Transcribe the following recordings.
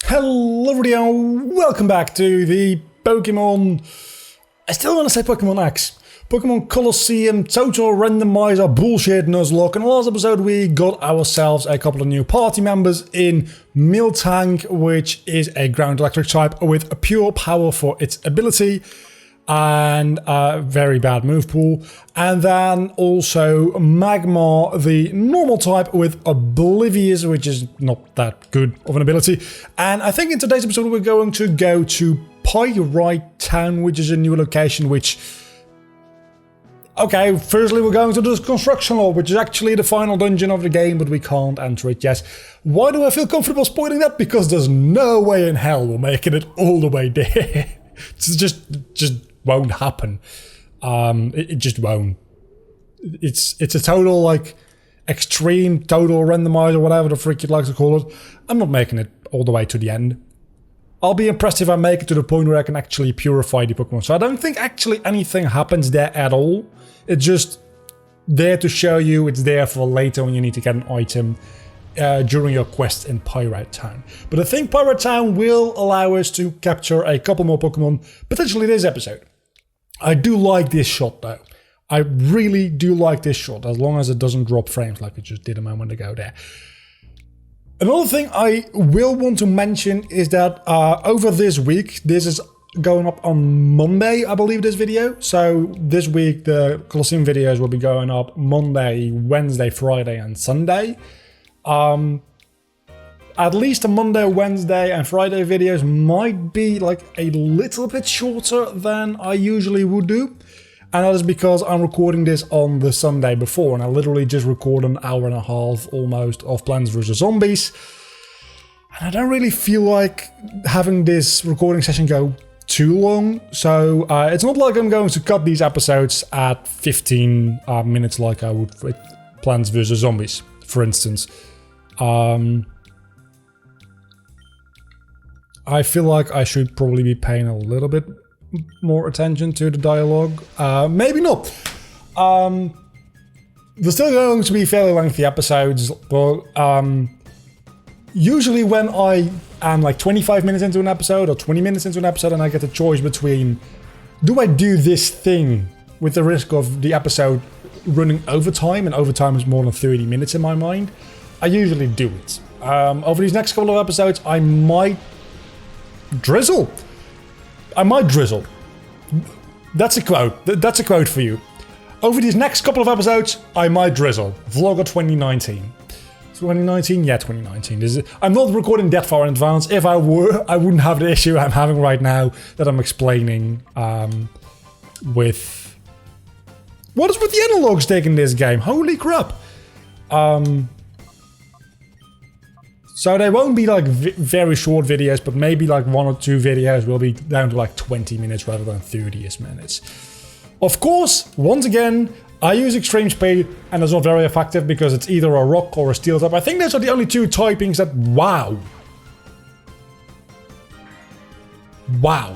Hello everybody and welcome back to the Pokemon, I still want to say Pokemon X, Pokemon Colosseum Total Randomizer Bullshit Nuzlocke. In the last episode we got ourselves a couple of new party members in Miltank, which is a ground electric type with a pure power for its ability and a very bad move pool, and then also Magma, the normal type with Oblivious, which is not that good of an ability. And I think in today's episode we're going to go to Pyrite Town, which is a new location, which... Okay, firstly we're going to the construction hall, which is actually the final dungeon of the game, but we can't enter it yet. Why do I feel comfortable spoiling that? Because there's no way in hell we're making it all the way there. It's just won't happen. It just won't. It's a total, like, extreme, total randomizer, whatever the freak you'd like to call it. I'm not making it all the way to the end. I'll be impressed if I make it to the point where I can actually purify the Pokemon. So I don't think actually anything happens there at all. It's just there to show you it's there for later when you need to get an item during your quest in Pyrite Town. But I think Pyrite Town will allow us to capture a couple more Pokemon, potentially this episode. I do like this shot though. I really do like this shot, as long as it doesn't drop frames like it just did a moment ago there. Another thing I will want to mention is that over this week, this is going up on Monday, I believe, this video. So this week the Colosseum videos will be going up Monday, Wednesday, Friday and Sunday. At least the Monday, Wednesday and Friday videos might be like a little bit shorter than I usually would do. And that is because I'm recording this on the Sunday before, and I literally just recorded an hour and a half almost of Plants vs. Zombies. And I don't really feel like having this recording session go too long. So it's not like I'm going to cut these episodes at 15 minutes like I would with Plants vs. Zombies, for instance. I feel like I should probably be paying a little bit more attention to the dialogue. Maybe not. They're still going to be fairly lengthy episodes, but usually when I am like 25 minutes into an episode or 20 minutes into an episode and I get the choice between, do I do this thing with the risk of the episode running overtime, and overtime is more than 30 minutes in my mind, I usually do it. Over these next couple of episodes I might drizzle. I might drizzle. That's a quote. That's a quote for you. Over these next couple of episodes, I might drizzle. Vlogger 2019. 2019? Yeah, 2019. I'm not recording that far in advance. If I were, I wouldn't have the issue I'm having right now that I'm explaining with... What is with the analog stick in this game? Holy crap. So they won't be like very short videos, but maybe like 1 or 2 videos will be down to like 20 minutes rather than 30 minutes. Of course, once again, I use extreme speed and it's not very effective because it's either a rock or a steel type. I think those are the only 2 typings that... Wow. Wow.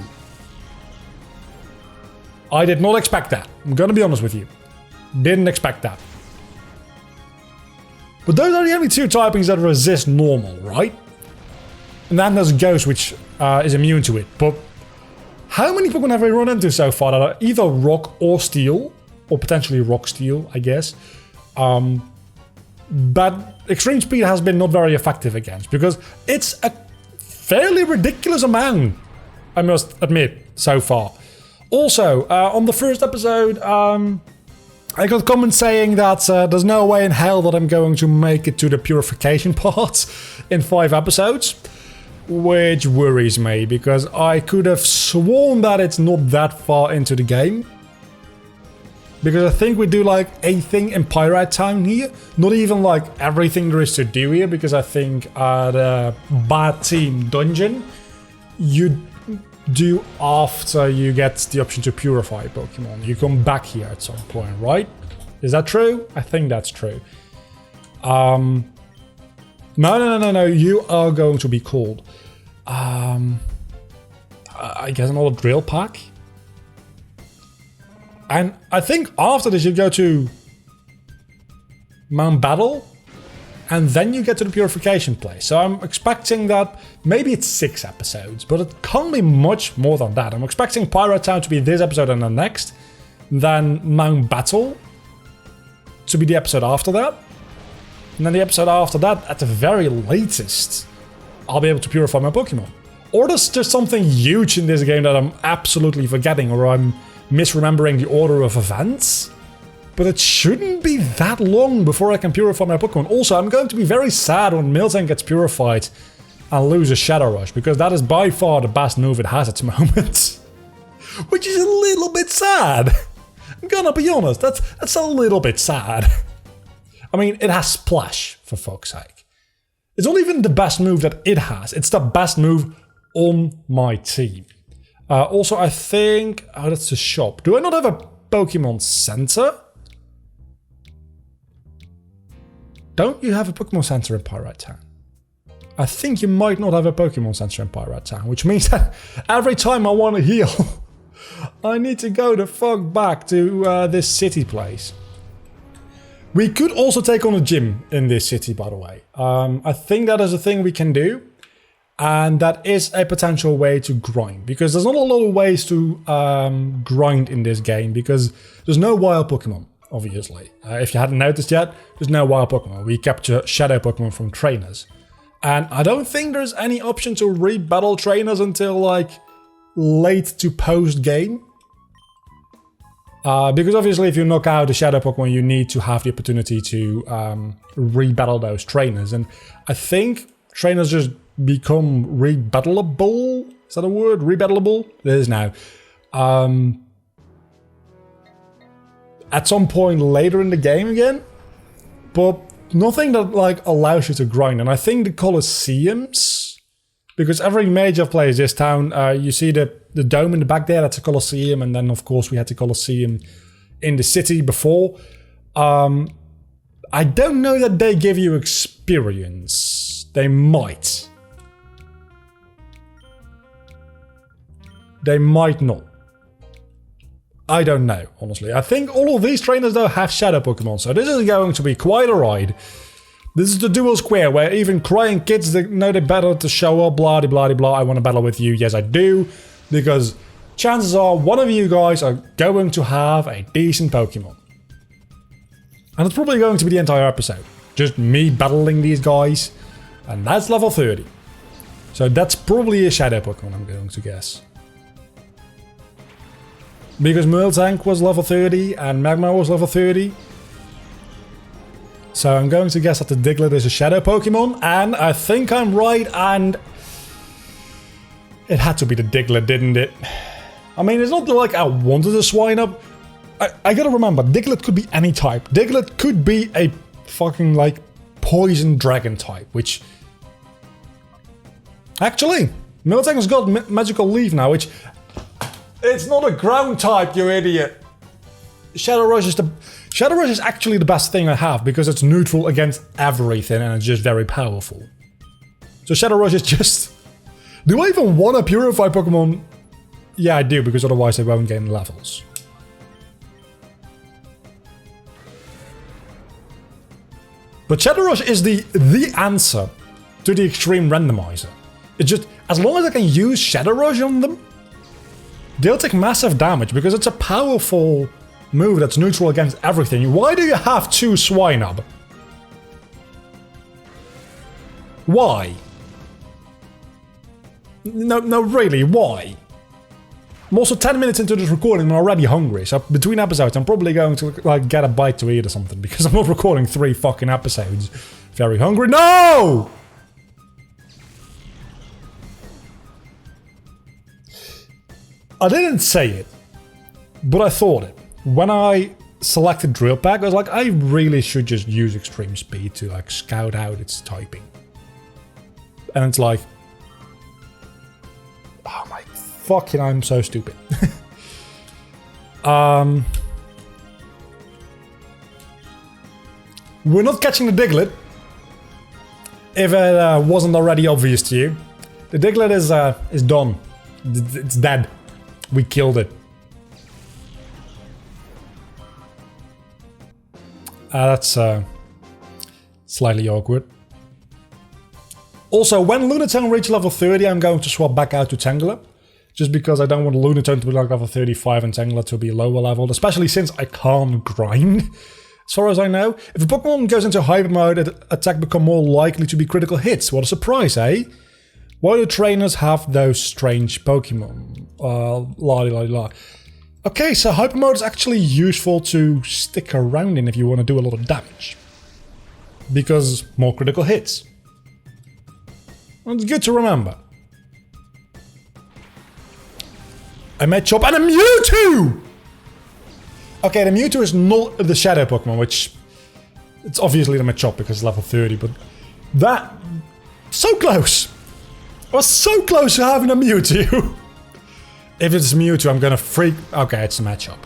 I did not expect that. I'm gonna be honest with you. Didn't expect that. But those are the only 2 typings that resist normal, right? And then there's Ghost, which is immune to it. But how many Pokemon have we run into so far that are either rock or steel? Or potentially rock steel, I guess. But extreme speed has been not very effective against, because it's a fairly ridiculous amount, I must admit, so far. Also, on the first episode... I got comments saying that there's no way in hell that I'm going to make it to the purification part in 5 episodes, which worries me because I could have sworn that it's not that far into the game. Because I think we do like a thing in Pyrite Town here, not even like everything there is to do here, because I think the Bad Team dungeon you do after you get the option to purify Pokemon. You come back here at some point, right? Is that true? I think that's true. No, you are going to be called. I guess another drill pack. And I think after this you go to Mount Battle and then you get to the purification place. So I'm expecting that maybe it's 6 episodes, but it can't be much more than that. I'm expecting Pirate Town to be this episode and the next, then Mount Battle to be the episode after that, and then the episode after that, at the very latest, I'll be able to purify my Pokemon. Or there's just something huge in this game that I'm absolutely forgetting, or I'm misremembering the order of events. But it shouldn't be that long before I can purify my Pokemon. Also, I'm going to be very sad when Miltank gets purified and loses Shadow Rush, because that is by far the best move it has at the moment. Which is a little bit sad. I'm gonna be honest, that's a little bit sad. I mean, it has Splash, for fuck's sake. It's not even the best move that it has, it's the best move on my team. Also, I think... Oh, that's the shop. Do I not have a Pokemon Center? Don't you have a Pokemon Center in Pirate Town? I think you might not have a Pokemon Center in Pirate Town, which means that every time I want to heal, I need to go the fuck back to this city place. We could also take on a gym in this city, by the way. I think that is a thing we can do. And that is a potential way to grind. Because there's not a lot of ways to grind in this game. Because there's no wild Pokemon, obviously. If you hadn't noticed yet, there's no wild Pokemon. We capture shadow Pokemon from trainers. And I don't think there's any option to re-battle trainers until like late to post-game. Because obviously if you knock out a shadow Pokemon, you need to have the opportunity to re-battle those trainers. And I think trainers just become re-battleable? Is that a word? Re-battleable? It is now. At some point later in the game again. But nothing that like allows you to grind. And I think the Colosseums, because every major plays this town, you see the dome in the back there, that's a Colosseum, and then of course we had the Colosseum in the city before. I don't know that they give you experience. They might. They might not. I don't know, honestly. I think all of these trainers though have shadow Pokemon, so this is going to be quite a ride. This is the dual square where even crying kids that know they're better to show up, blah blah blah blah. I want to battle with you. Yes, I do. Because chances are one of you guys are going to have a decent Pokemon. And it's probably going to be the entire episode. Just me battling these guys. And that's level 30. So that's probably a shadow Pokemon, I'm going to guess. Because Miltank was level 30 and Magmar was level 30. So I'm going to guess that the Diglett is a shadow Pokemon. And I think I'm right, and it had to be the Diglett, didn't it? I mean, it's not like I wanted a Swinub. I gotta remember, Diglett could be any type. Diglett could be a fucking, like, poison dragon type, which... Actually, Miltank has got Magical Leaf now, which... It's not a ground type, you idiot! Shadow Rush is actually the best thing I have, because it's neutral against everything, and it's just very powerful. So Shadow Rush is just... Do I even want to purify Pokemon? Yeah, I do, because otherwise they won't gain levels. But Shadow Rush is the answer to the Extreme Randomizer. It's just, as long as I can use Shadow Rush on them, they'll take massive damage, because it's a powerful move that's neutral against everything. Why do you have 2 Swinub? Why? No, really, why? I'm also 10 minutes into this recording and I'm already hungry, so between episodes I'm probably going to like get a bite to eat or something, because I'm not recording 3 fucking episodes. Very hungry. No! I didn't say it, but I thought it. When I selected Drill Pack, I was like, I really should just use Extreme Speed to like scout out its typing. And it's like, oh my fucking, I'm so stupid. We're not catching the Diglett. If it wasn't already obvious to you, the Diglett is done. It's dead. We killed it. That's Slightly awkward. Also, when Lunatone reaches level 30, I'm going to swap back out to Tangela. Just because I don't want Lunatone to be like level 35 and Tangela to be lower leveled. Especially since I can't grind, as far as I know. If a Pokemon goes into hyper mode, attack become more likely to be critical hits. What a surprise, eh? Why do trainers have those strange Pokemon? La. Okay, so hyper mode is actually useful to stick around in if you want to do a lot of damage. Because more critical hits. Well, it's good to remember. I met Chop and a Mewtwo! Okay, the Mewtwo is not the Shadow Pokemon, which... It's obviously the Machop because it's level 30, but... That... So close! I was so close to having a Mewtwo! If it's Mewtwo, I'm gonna freak... Okay, it's a Machop.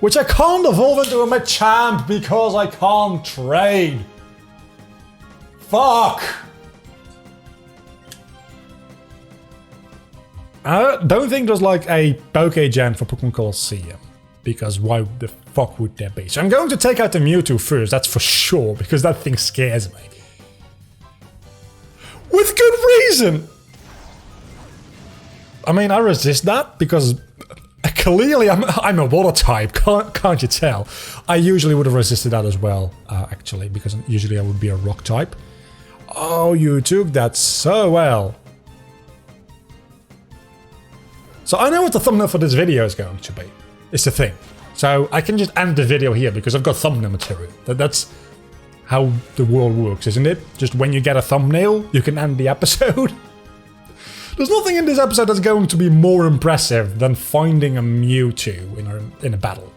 Which I can't evolve into a Machamp because I can't trade. Fuck! I don't think there's like a Poké-Gen for Pokemon Colosseum. Because why the fuck would there be? So I'm going to take out the Mewtwo first, that's for sure, because that thing scares me. With good reason! I mean, I resist that, because clearly I'm a water type, can't you tell? I usually would have resisted that as well, actually, because usually I would be a rock type. Oh, you took that so well. So I know what the thumbnail for this video is going to be. It's the thing. So I can just end the video here because I've got thumbnail material. That's how the world works, isn't it? Just when you get a thumbnail, you can end the episode. There's nothing in this episode that's going to be more impressive than finding a Mewtwo in a battle.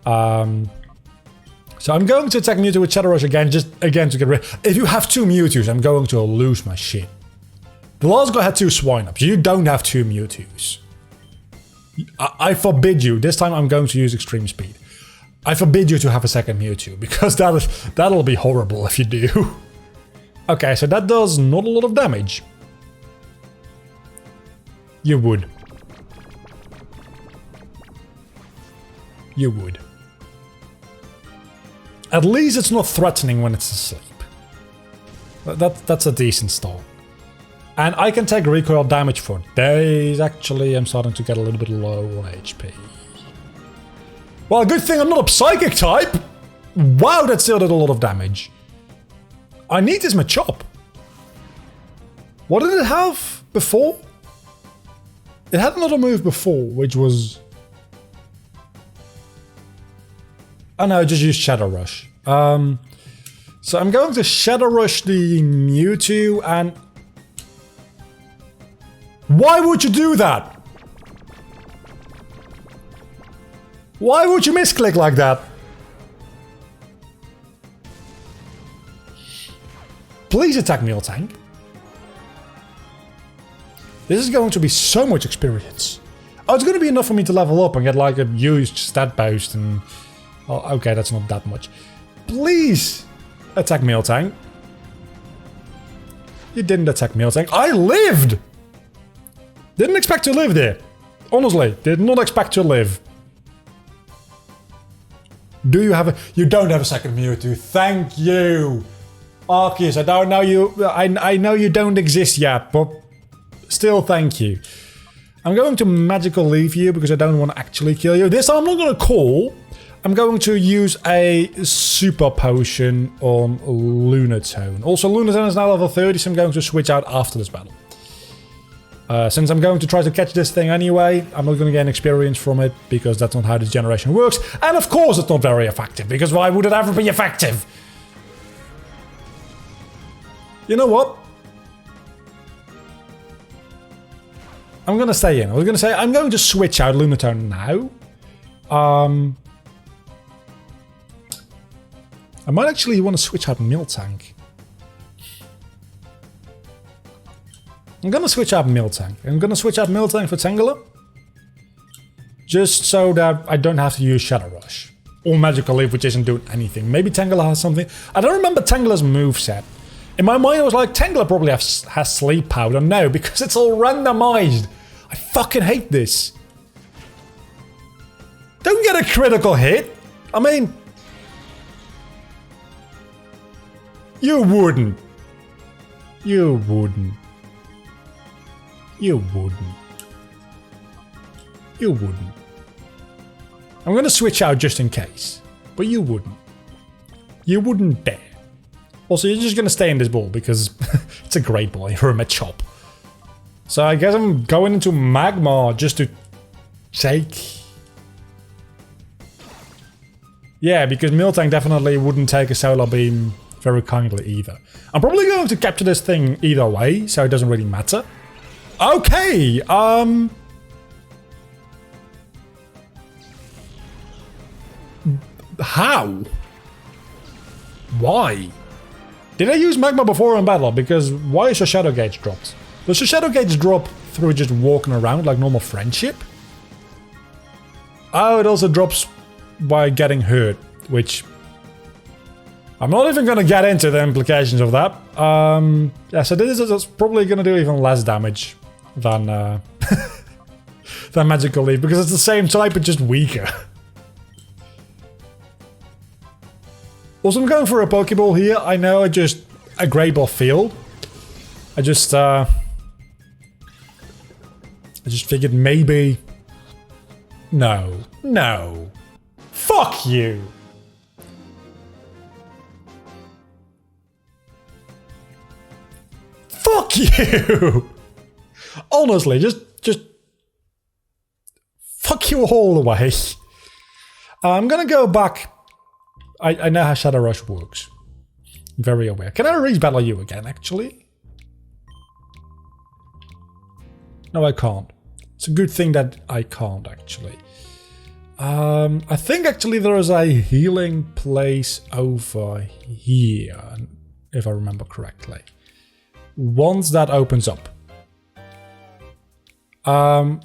So I'm going to attack Mewtwo with Shadow Rush again, just again to get rid. If you have two Mewtwo's, I'm going to lose my shit. The last guy had two Swine-Ups. You don't have two Mewtwo's. I forbid you. This time I'm going to use Extreme Speed. I forbid you to have a second Mewtwo, because that'll be horrible if you do. Okay, so that does not a lot of damage. You would. You would. At least it's not threatening when it's asleep. That's a decent start. And I can take recoil damage for days. Actually, I'm starting to get a little bit low on HP. Well, good thing I'm not a psychic type. Wow, that still did a lot of damage. I need this Machop. What did it have before? It had another move before, which was... Oh no, I just used Shadow Rush. So I'm going to Shadow Rush the Mewtwo and... Why would you do that? Why would you misclick like that? Please attack Miltank. This is going to be so much experience. Oh, it's going to be enough for me to level up and get like a huge stat boost and... Oh, okay, that's not that much. Please attack Miltank. You didn't attack Miltank. I lived! Didn't expect to live there. Honestly, did not expect to live. Do you have a... You don't have a second Mewtwo. Thank you. Arceus, I don't know you... I know you don't exist yet, but... Still, thank you. I'm going to Magical Leaf you because I don't want to actually kill you. This time I'm not going to call. I'm going to use a Super Potion on Lunatone. Also, Lunatone is now level 30, so I'm going to switch out after this battle. Since I'm going to try to catch this thing anyway, I'm not going to gain experience from it, because that's not how this generation works. And of course it's not very effective, because why would it ever be effective? You know what? I'm going to stay in. I was going to say, I'm going to switch out Lunatone now. I might actually want to switch out Miltank. I'm gonna switch out Miltank. I'm gonna switch out Miltank for Tangela. Just so that I don't have to use Shadow Rush. Or Magical Leaf, which isn't doing anything. Maybe Tangela has something. I don't remember Tangela's moveset. In my mind I was like, Tangela probably has Sleep Powder. No, because it's all randomized. I fucking hate this. Don't get a critical hit. I mean... You wouldn't. You wouldn't. You wouldn't. You wouldn't. I'm gonna switch out just in case. But you wouldn't. You wouldn't dare. Also, you're just gonna stay in this ball because it's a great ball. You're a Machop. So I guess I'm going into Magma just to take... Yeah, because Miltank definitely wouldn't take a Solar Beam very kindly either. I'm probably going to capture this thing either way, so it doesn't really matter. Okay, how? Why? Did I use Magma before in battle? Because why is your Shadow Gauge dropped? Does your Shadow Gauge drop through just walking around like normal friendship? Oh, it also drops by getting hurt, which... I'm not even going to get into the implications of that. Yeah, so this is probably going to do even less damage than, than Magical Leaf, because it's the same type, but just weaker. Also, I'm going for a Pokeball here. I know I just... a Great Ball Field. I just figured maybe... No. No. Fuck you! Fuck you! Honestly, just... Fuck you all the way. I'm gonna go back... I know how Shadow Rush works. I'm very aware. Can I re-battle you again, actually? No, I can't. It's a good thing that I can't, actually. I think, actually, there is a healing place over here, if I remember correctly. Once that opens up.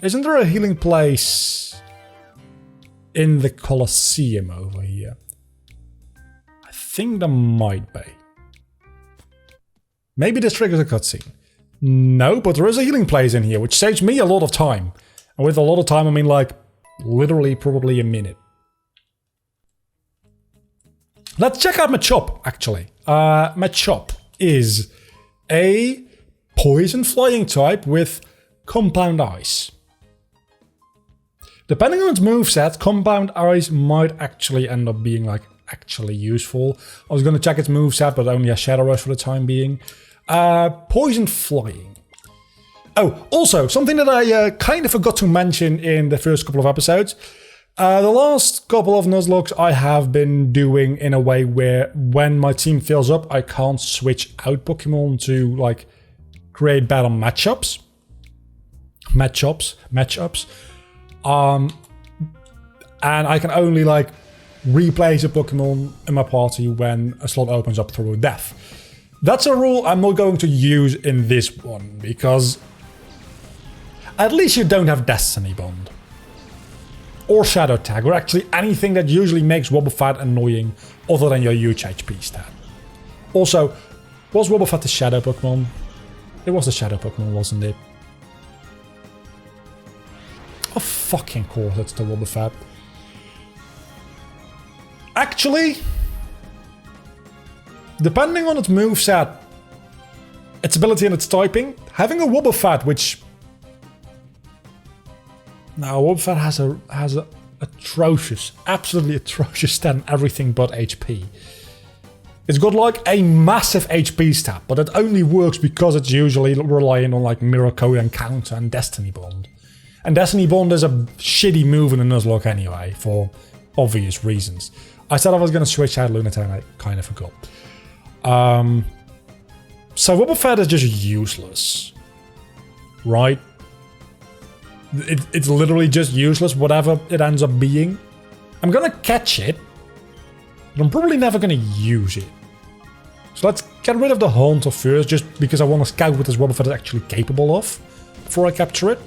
Isn't there a healing place in the Colosseum over here? I think there might be. Maybe this triggers a cutscene. No, but there is a healing place in here, which saves me a lot of time. And with a lot of time, I mean like, literally probably a minute. Let's check out Machop, actually. Machop is a poison flying type with Compound Ice. Depending on its moveset, Compound Ice might actually end up being like actually useful. I was going to check its moveset, but only a Shadow Rush for the time being. Poison flying. Oh, also, something that I kind of forgot to mention in the first couple of episodes. The last couple of Nuzlockes I have been doing in a way where when my team fills up, I can't switch out Pokemon to like create better matchups. Matchups. And I can only like replace a Pokemon in my party when a slot opens up through a death. That's a rule I'm not going to use in this one, because at least you don't have Destiny Bond. Or Shadow Tag, or actually anything that usually makes Wobbuffet annoying other than your huge HP stat. Also, was Wobbuffet the Shadow Pokemon? It was the Shadow Pokemon, wasn't it? Of fucking course it's the Wobbuffet. Actually, depending on its moveset, its ability and its typing, having a Wobbuffet, which... Now, Wobbuffet has a atrocious, absolutely atrocious stat in everything but HP. It's got like a massive HP stat, but it only works because it's usually relying on like Mirror Code and Counter and Destiny Bond. And Destiny Bond is a shitty move in a Nuzlocke anyway, for obvious reasons. I said I was going to switch out Lunatone, I kind of forgot. So Wobbuffet is just useless. Right? It's literally just useless, whatever it ends up being. I'm going to catch it, but I'm probably never going to use it. So let's get rid of the Haunter first, just because I want to scout what this Wobbuffet is actually capable of before I capture it.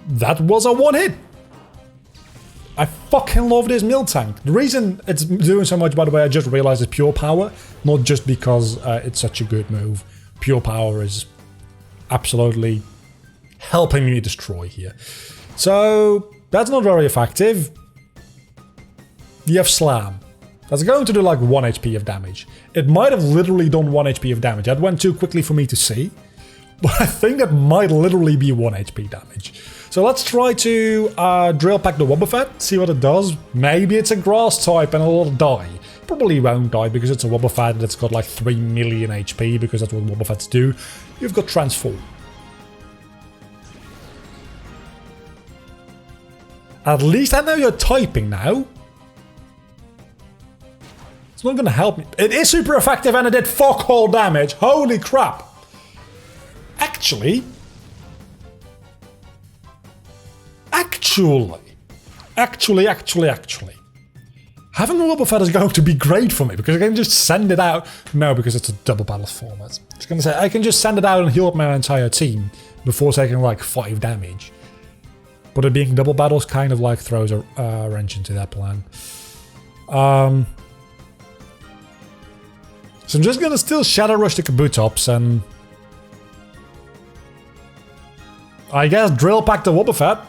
That was a one-hit! I fucking love this Miltank. The reason it's doing so much, by the way, I just realized is Pure Power, not just because it's such a good move. Pure Power is absolutely helping me destroy here. So, that's not very effective. You have Slam. That's going to do like 1 HP of damage. It might have literally done 1 HP of damage. That went too quickly for me to see. But I think that might literally be 1 HP damage. So let's try to drill pack the Wobbuffet, see what it does. Maybe it's a grass type and it'll die. Probably won't die because it's a Wobbuffet that's got like 3 million HP because that's what Wobbuffets do. You've got Transform. At least I know you're typing now. It's not going to help me. It is super effective and it did fuck all damage. Holy crap. Actually, having a Wobbuffet is going to be great for me because I can just send it out. No, because it's a double battle format. I was going to say, I can just send it out and heal up my entire team before taking like 5 damage. But it being double battles kind of like throws a wrench into that plan. So I'm just going to still Shadow Rush the Kabutops and I guess drill pack the Wobbuffet.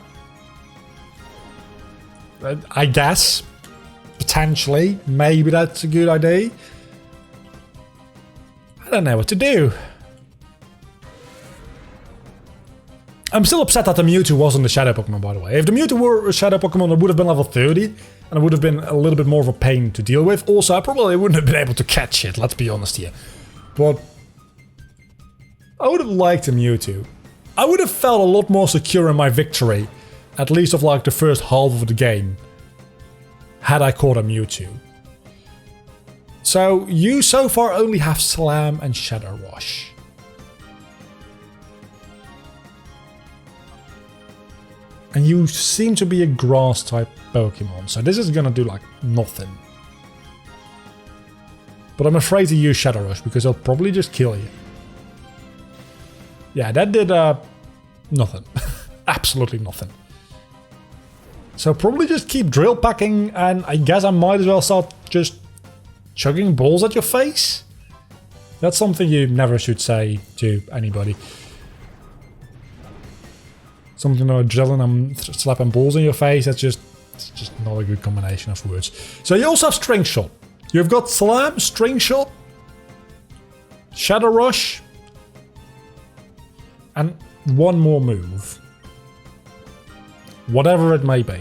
I guess. Potentially. Maybe that's a good idea. I don't know what to do. I'm still upset that the Mewtwo wasn't a Shadow Pokemon, by the way. If the Mewtwo were a Shadow Pokemon, it would have been level 30. And it would have been a little bit more of a pain to deal with. Also, I probably wouldn't have been able to catch it, let's be honest here. But I would have liked a Mewtwo. I would have felt a lot more secure in my victory, at least of like the first half of the game, had I caught a Mewtwo. So you so far only have Slam and Shadow Rush. And you seem to be a grass type Pokemon, so this is gonna do like nothing. But I'm afraid to use Shadow Rush because it'll probably just kill you. Yeah, that did nothing. Absolutely nothing. So probably just keep drill packing, and I guess I might as well start just chugging balls at your face. That's something you never should say to anybody. Something about drilling and slapping balls in your face, it's just not a good combination of words. So you also have String Shot. You've got Slam, String Shot, Shadow Rush, and one more move. Whatever it may be.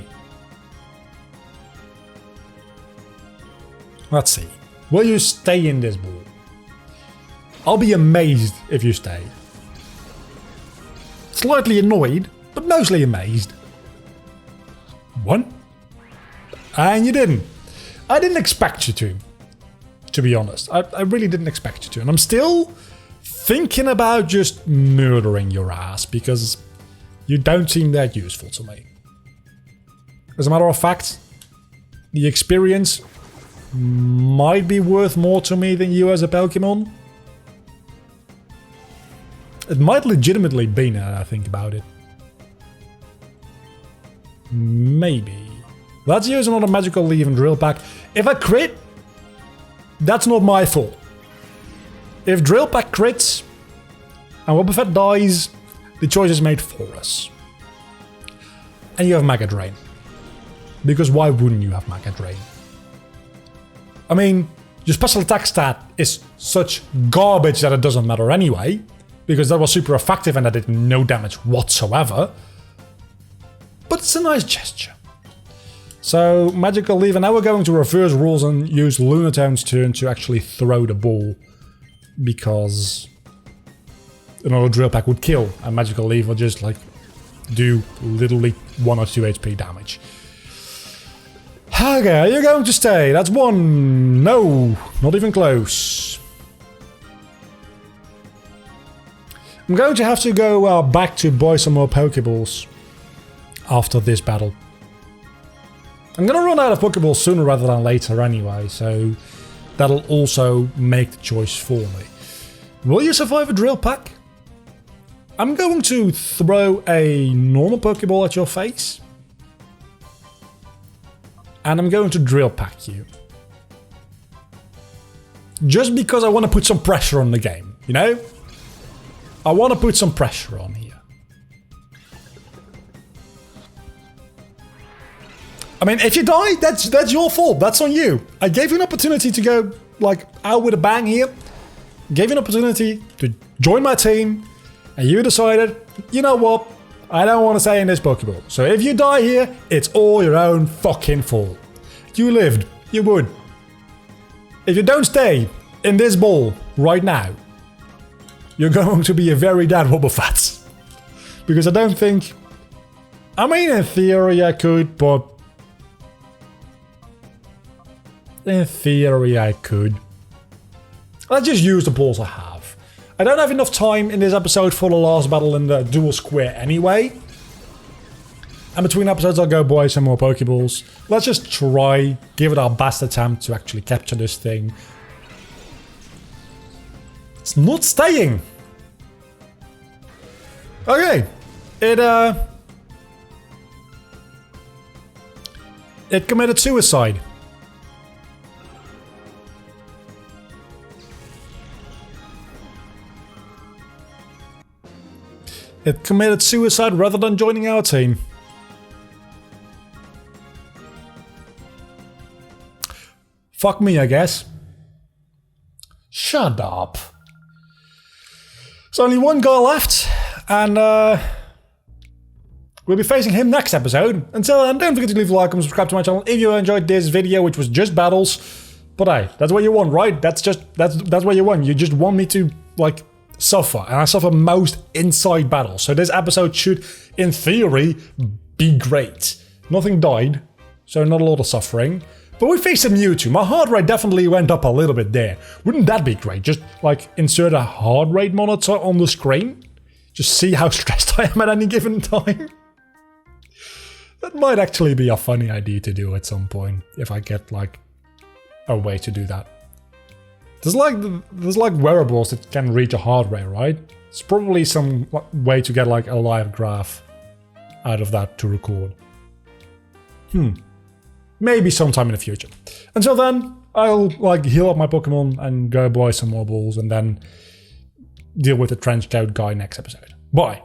Let's see. Will you stay in this ball? I'll be amazed if you stay. Slightly annoyed, but mostly amazed. 1. And you didn't. I didn't expect you to be honest. I really didn't expect you to. And I'm still thinking about just murdering your ass because you don't seem that useful to me. As a matter of fact, the experience might be worth more to me than you as a Pokemon. It might legitimately be now that I think about it. Maybe. Let's use another Magical Leaf and Drill Pack. If I crit, that's not my fault. If Drill Pack crits and Wobbuffet dies, the choice is made for us. And you have Mega Drain. Because why wouldn't you have Mega Drain? I mean, your special attack stat is such garbage that it doesn't matter anyway. Because that was super effective and that did no damage whatsoever. But it's a nice gesture. So, Magical Leaf, and now we're going to reverse rules and use Lunatone's turn to actually throw the ball. Because another Drill Pack would kill, and Magical Leaf would just like do literally 1 or 2 HP damage. Okay, are you going to stay? That's 1. No, not even close. I'm going to have to go back to buy some more Pokeballs after this battle. I'm going to run out of Pokeballs sooner rather than later anyway, so that'll also make the choice for me. Will you survive a Drill Pack? I'm going to throw a normal Pokeball at your face. And I'm going to Drill Pack you. Just because I want to put some pressure on the game, you know? I want to put some pressure on here. I mean, if you die, that's your fault. That's on you. I gave you an opportunity to go, like, out with a bang here. Gave you an opportunity to join my team, and you decided, you know what? I don't want to stay in this Pokeball. So if you die here, it's all your own fucking fault. You lived. You would. If you don't stay in this ball right now, you're going to be a very dead Wobbuffet. Because I don't think... I mean, in theory I could, but... In theory I could. Let's just use the balls I have. I don't have enough time in this episode for the last battle in the dual square anyway. And between episodes I'll go buy some more Pokeballs. Let's just try, give it our best attempt to actually capture this thing. It's not staying. Okay. It committed suicide. It committed suicide rather than joining our team. Fuck me, I guess. Shut up. There's only one guy left, and we'll be facing him next episode. Until then, don't forget to leave a like and subscribe to my channel if you enjoyed this video, which was just battles. But hey, that's what you want, right? That's what you want. You just want me to, like, suffer, and I suffer most inside battles. So this episode should, in theory, be great. Nothing died, so not a lot of suffering. But we faced some Mewtwo. My heart rate definitely went up a little bit there. Wouldn't that be great? Just, like, insert a heart rate monitor on the screen? Just see how stressed I am at any given time? That might actually be a funny idea to do at some point, if I get, like, a way to do that. There's like wearables that can reach a heart rate, right? It's probably some way to get, like, a live graph out of that to record. Maybe sometime in the future. Until then, I'll, like, heal up my Pokemon and go buy some more balls and then deal with the trench coat guy next episode. Bye.